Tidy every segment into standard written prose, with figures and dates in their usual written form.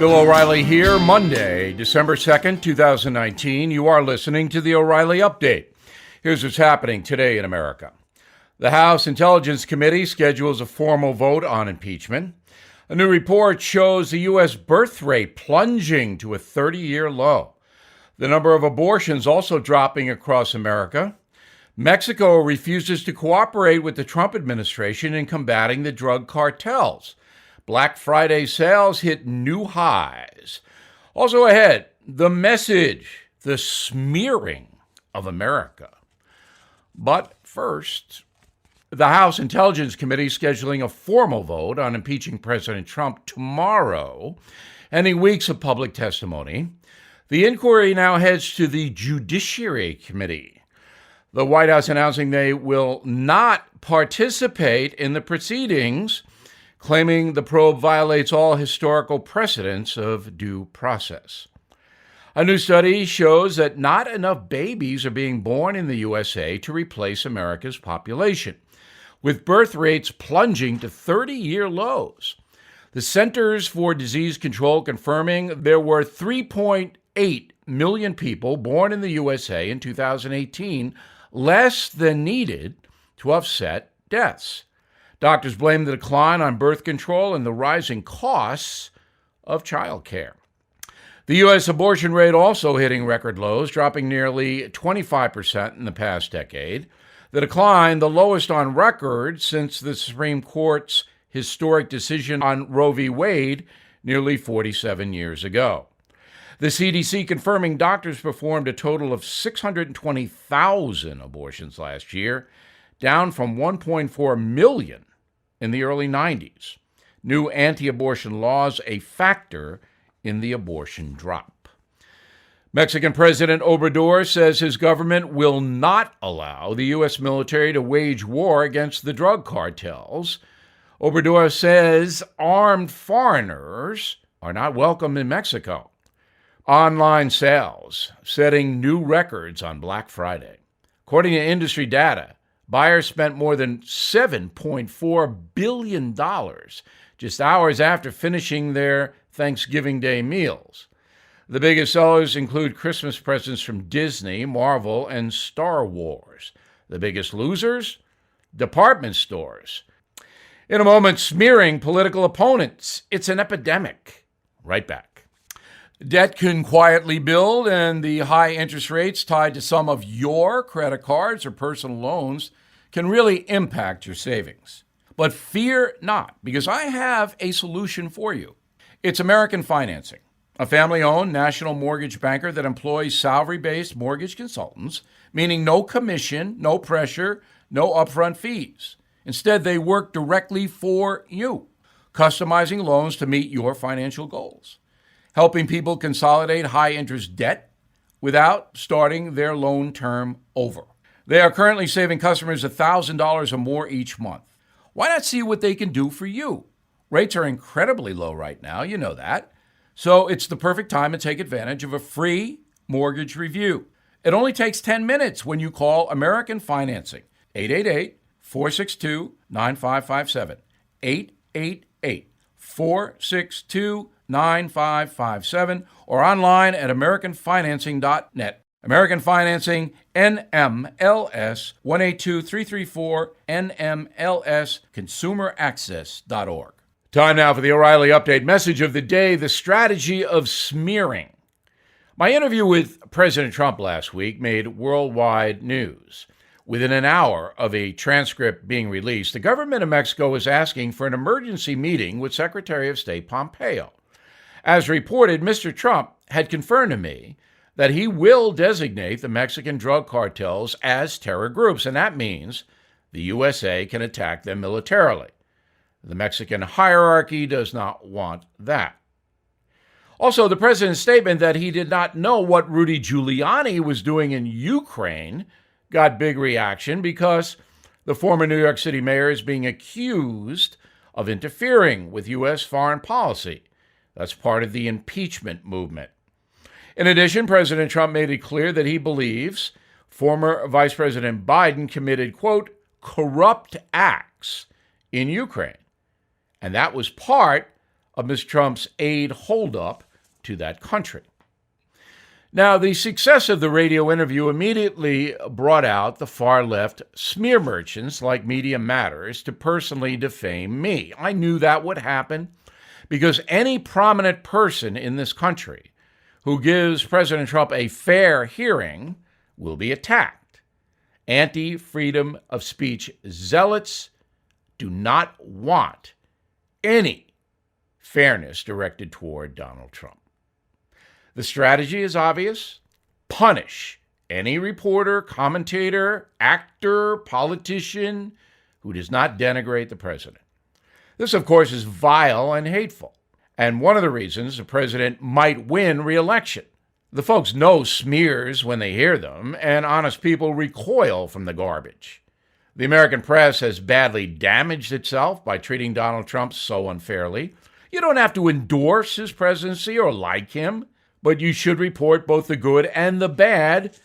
Bill O'Reilly here, Monday, December 2nd, 2019. You are listening to the O'Reilly Update. Here's what's happening today in America. The House Intelligence Committee schedules a formal vote on impeachment. A new report shows the U.S. birth rate plunging to a 30-year low. The number of abortions also dropping across America. Mexico refuses to cooperate with the Trump administration in combating the drug cartels. Black Friday sales hit new highs. Also ahead, the message, the smearing of America. But first, the House Intelligence Committee is scheduling a formal vote on impeaching President Trump tomorrow, ending weeks of public testimony. The inquiry now heads to the Judiciary Committee. The White House announcing they will not participate in the proceedings, claiming the probe violates all historical precedents of due process. A new study shows that not enough babies are being born in the USA to replace America's population, with birth rates plunging to 30-year lows. The Centers for Disease Control confirming there were 3.8 million people born in the USA in 2018, less than needed to offset deaths. Doctors blame the decline on birth control and the rising costs of child care. The U.S. abortion rate also hitting record lows, dropping nearly 25% in the past decade. The decline, the lowest on record since the Supreme Court's historic decision on Roe v. Wade nearly 47 years ago. The CDC confirming doctors performed a total of 620,000 abortions last year, down from 1.4 million in the early 90s. New anti-abortion laws a factor in the abortion drop. Mexican President Obrador says his government will not allow the U.S. military to wage war against the drug cartels. Obrador says armed foreigners are not welcome in Mexico. Online sales setting new records on Black Friday. According to industry data, buyers spent more than $7.4 billion just hours after finishing their Thanksgiving Day meals. The biggest sellers include Christmas presents from Disney, Marvel, and Star Wars. The biggest losers? Department stores. In a moment, smearing political opponents. It's an epidemic. Right back. Debt can quietly build, and the high interest rates tied to some of your credit cards or personal loans can really impact your savings. But fear not, because I have a solution for you. It's American Financing, a family-owned national mortgage banker that employs salary-based mortgage consultants, meaning no commission, no pressure, no upfront fees. Instead, they work directly for you, customizing loans to meet your financial goals, helping people consolidate high-interest debt without starting their loan term over. They are currently saving customers $1,000 or more each month. Why not see what they can do for you? Rates are incredibly low right now, you know that. So it's the perfect time to take advantage of a free mortgage review. It only takes 10 minutes when you call American Financing, 888-462-9557, 888-462-9557, or online at americanfinancing.net. American Financing, NMLS 182334, NMLS consumeraccess.org. Time now for the O'Reilly Update. Message of the day, the strategy of smearing. My interview with President Trump last week made worldwide news. Within an hour of a transcript being released, the government of Mexico is asking for an emergency meeting with Secretary of State Pompeo. As reported, Mr. Trump had confirmed to me that he will designate the Mexican drug cartels as terror groups, and that means the USA can attack them militarily. The Mexican hierarchy does not want that. Also, the president's statement that he did not know what Rudy Giuliani was doing in Ukraine got big reaction because the former New York City mayor is being accused of interfering with U.S. foreign policy. That's part of the impeachment movement. In addition, President Trump made it clear that he believes former Vice President Biden committed, quote, corrupt acts in Ukraine. And that was part of Mr. Trump's aid holdup to that country. Now, the success of the radio interview immediately brought out the far-left smear merchants like Media Matters to personally defame me. I knew that would happen because any prominent person in this country who gives President Trump a fair hearing will be attacked. Anti-freedom of speech zealots do not want any fairness directed toward Donald Trump. The strategy is obvious. Punish any reporter, commentator, actor, politician who does not denigrate the president. This, of course, is vile and hateful, and one of the reasons the president might win re-election. The folks know smears when they hear them, and honest people recoil from the garbage. The American press has badly damaged itself by treating Donald Trump so unfairly. You don't have to endorse his presidency or like him, but you should report both the good and the bad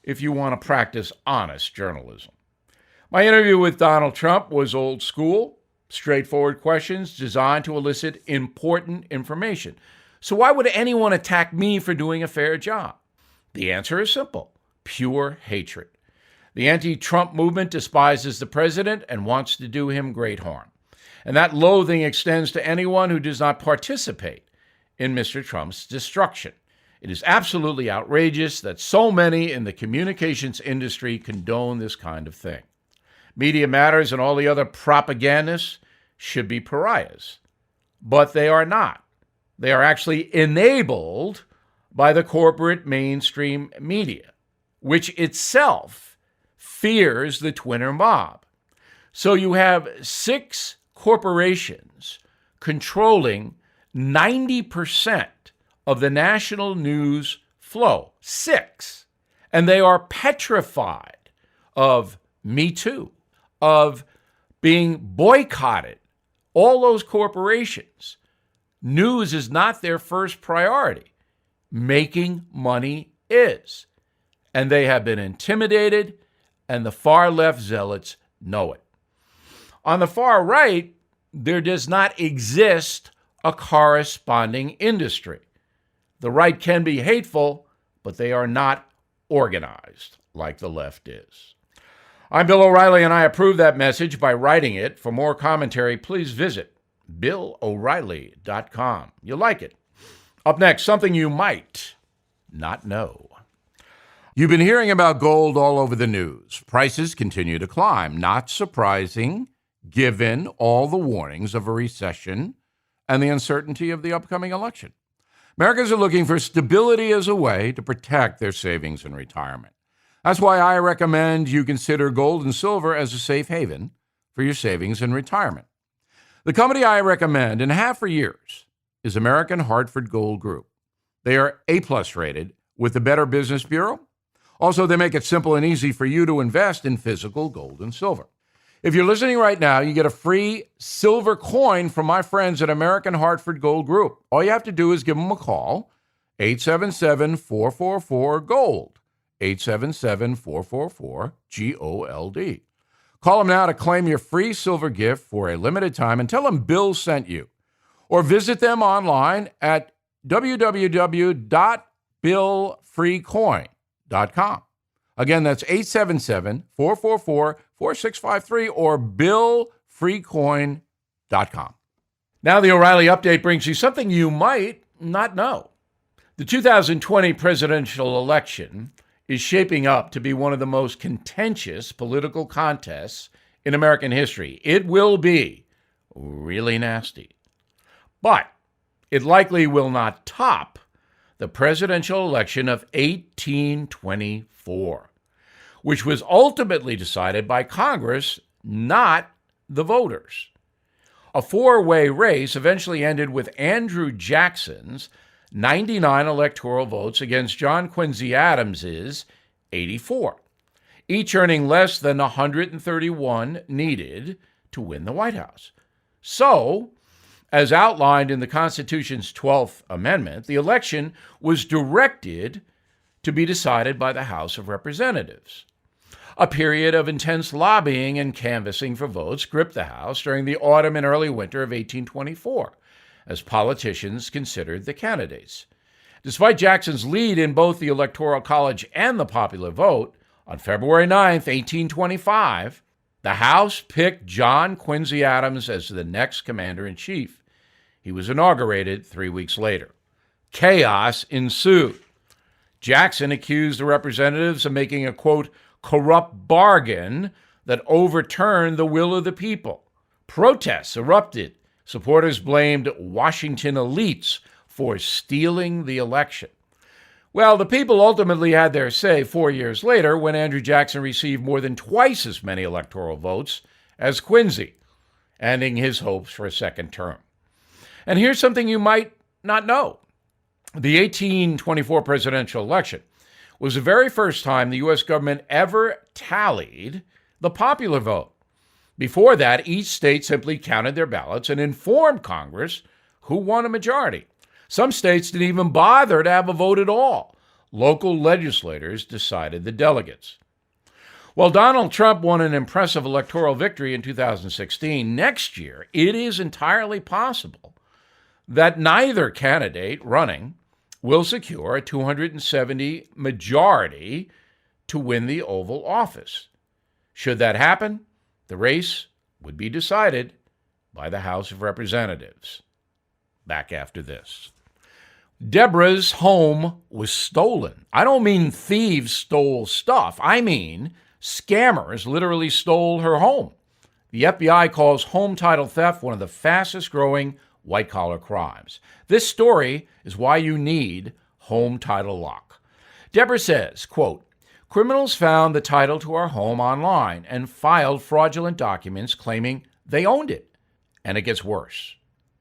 if you want to practice honest journalism. My interview with Donald Trump was old school, straightforward questions designed to elicit important information. So why would anyone attack me for doing a fair job? The answer is simple: pure hatred. The anti-Trump movement despises the president and wants to do him great harm. And that loathing extends to anyone who does not participate in Mr. Trump's destruction. It is absolutely outrageous that so many in the communications industry condone this kind of thing. Media Matters and all the other propagandists should be pariahs, but they are not. They are actually enabled by the corporate mainstream media, which itself fears the Twitter mob. So you have 6 corporations controlling 90% of the national news flow. 6. And they are petrified of Me Too, of being boycotted. All those corporations. News is not their first priority. Making money is. And they have been intimidated, and the far-left zealots know it. On the far right, there does not exist a corresponding industry. The right can be hateful, but they are not organized like the left is. I'm Bill O'Reilly, and I approve that message by writing it. For more commentary, please visit BillO'Reilly.com. You'll like it. Up next, something you might not know. You've been hearing about gold all over the news. Prices continue to climb. Not surprising, given all the warnings of a recession and the uncertainty of the upcoming election. Americans are looking for stability as a way to protect their savings in retirement. That's why I recommend you consider gold and silver as a safe haven for your savings in retirement. The company I recommend and have for years is American Hartford Gold Group. They are A+ rated with the Better Business Bureau. Also, they make it simple and easy for you to invest in physical gold and silver. If you're listening right now, you get a free silver coin from my friends at American Hartford Gold Group. All you have to do is give them a call, 877-444-GOLD, 877-444-GOLD. Call them now to claim your free silver gift for a limited time and tell them Bill sent you. Or visit them online at www.billfreecoin.com. Again, that's 877-444-4653 or billfreecoin.com. Now the O'Reilly Update brings you something you might not know. The 2020 presidential election is shaping up to be one of the most contentious political contests in American history. It will be really nasty. But it likely will not top the presidential election of 1824. Which was ultimately decided by Congress, not the voters. A 4-way race eventually ended with Andrew Jackson's 99 electoral votes against John Quincy Adams's 84, each earning less than 131 needed to win the White House. So, as outlined in the Constitution's 12th Amendment, the election was directed to be decided by the House of Representatives. A period of intense lobbying and canvassing for votes gripped the House during the autumn and early winter of 1824. as politicians considered the candidates. Despite Jackson's lead in both the Electoral College and the popular vote, on February 9, 1825, the House picked John Quincy Adams as the next commander-in-chief. He was inaugurated 3 weeks later. Chaos ensued. Jackson accused the representatives of making a, quote, corrupt bargain that overturned the will of the people. Protests erupted. Supporters blamed Washington elites for stealing the election. Well, the people ultimately had their say 4 years later when Andrew Jackson received more than twice as many electoral votes as Quincy, ending his hopes for a second term. And here's something you might not know. The 1824 presidential election was the very first time the U.S. government ever tallied the popular vote. Before that, each state simply counted their ballots and informed Congress who won a majority. Some states didn't even bother to have a vote at all. Local legislators decided the delegates. While Donald Trump won an impressive electoral victory in 2016, next year it is entirely possible that neither candidate running will secure a 270 majority to win the Oval Office. Should that happen, the race would be decided by the House of Representatives. Back after this. Deborah's home was stolen. I don't mean thieves stole stuff. I mean scammers literally stole her home. The FBI calls home title theft one of the fastest growing white-collar crimes. This story is why you need Home Title Lock. Deborah says, quote, criminals found the title to our home online and filed fraudulent documents claiming they owned it. And it gets worse.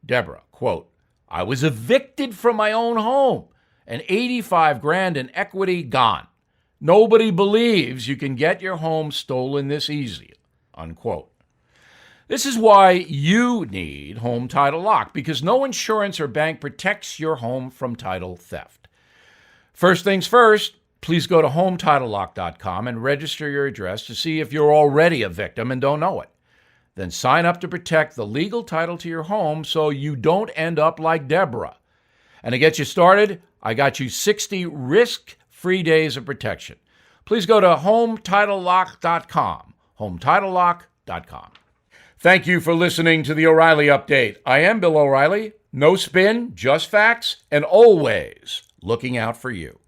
Deborah, quote, I was evicted from my own home and $85,000 in equity gone. Nobody believes you can get your home stolen this easy, unquote. This is why you need Home Title Lock, because no insurance or bank protects your home from title theft. First things first, please go to HometitleLock.com and register your address to see if you're already a victim and don't know it. Then sign up to protect the legal title to your home so you don't end up like Deborah. And to get you started, I got you 60 risk-free days of protection. Please go to HometitleLock.com, HometitleLock.com. Thank you for listening to the O'Reilly Update. I am Bill O'Reilly. No spin, just facts, and always looking out for you.